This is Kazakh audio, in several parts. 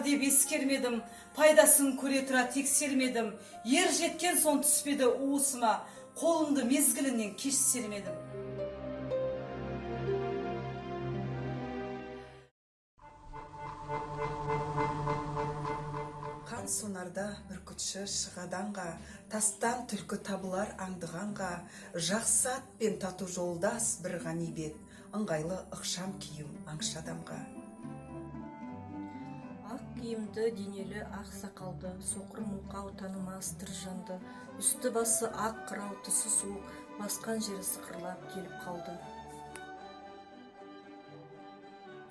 деп ескермедім, пайдасын көре тұра тексермедім, ер жеткен сон түспеді уысыма, қолымды мезгілінен кеш сермедім. Қан сонарда бүркітші шығаданға, тастан түлкі табылар аңдығанға, жақсы ат пен тату жолдас бір ғанибет, ыңғайлы ықшам киім аңшы адамға. Ақ киімді денелі ақ сақалды, соқыр мылқау танымас тір жанды, үсті басы ақ қырау, тысы суық, басқан жері сықырлап келіп қалды.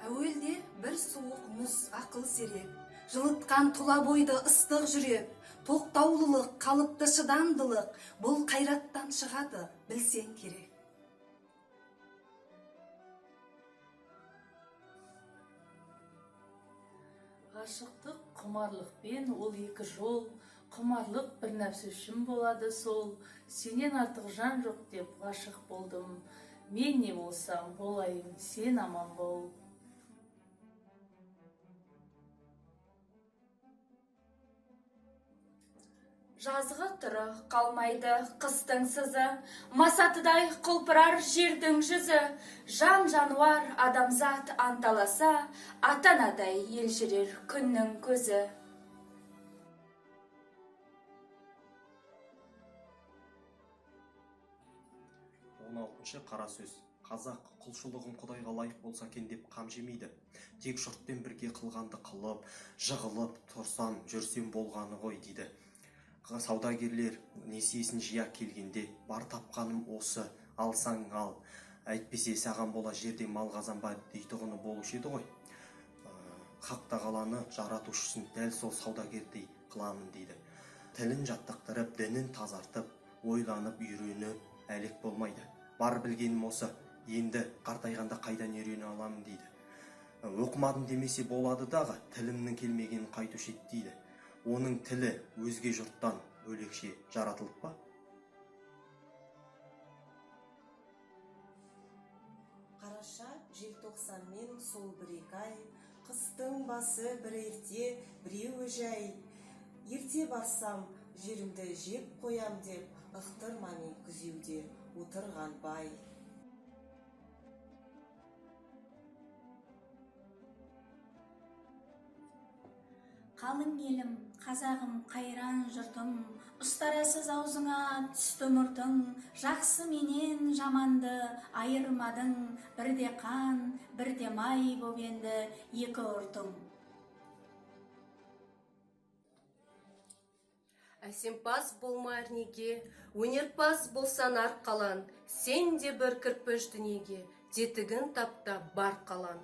Әуелде бір суық мұз ақыл серек, жылытқан тұла бойды ыстық жүрек, тоқтаулылық, қалыпты шыдамдылық, бұл қайраттан шығады, білсең керек. Ғашықтық құмарлықпен ол екі жол, құмарлық бір нәпсі үшін болады сол, сенен артық жан жоқ деп ғашық болдым, мен не болсам болайын, сен аман бол. Жазғы тұры қалмайды қыстың сызы, масатыдай құлпырар жердің жүзі, жан жануар адамзат анталаса, атанадай елжірер күннің көзі. 16-шы қара сөз. Қазақ құлшылығым құдайға лайық болса екен деп қам жемейді. Тек жұртпен бірге қылғанды қылып, жығылып, тұрсам, жүрсем болғаны ғой дейді. Саудагерлер несиесін жия келгенде, бар тапқаным осы, алсаң ал, әйтпесе саған бола жерде мал қазанба дейтұғыны болушы еді ғой. Хақ тағаланы жаратушысын дәл сол саудагердей қыламын дейді. Тілін жаттықтырып, дінін тазартып, ойланып, үйреніп әлек болмайды. Бар білгенім осы, енді қартайғанда қайдан үйрене аламын дейді. Оқымадым демесе болады дағы, тілімнің келмегенін қайтушы еді дейді. Оның тілі өзге жұрттан бөлекше жаратылып па? Қараша, желтоқсан мен сол бір-екі ай, қыстың басы бір ерте, біреуі жай. Ерте барсам, жерімді жеп қоям деп, ықтырма мен күзеуде отырған бай. Қалың елім, қазағым, қайран жұртым, ұстарасыз аузыңа түсті мұртың, жақсы менен жаманды айырмадың, бірде қан, бірде май боп енді екі ұртың. Әсемпаз болмар неге, өнерпаз болсан арқалан, сен де бір кірпіш дүниеге, детігін тапта бар қалан.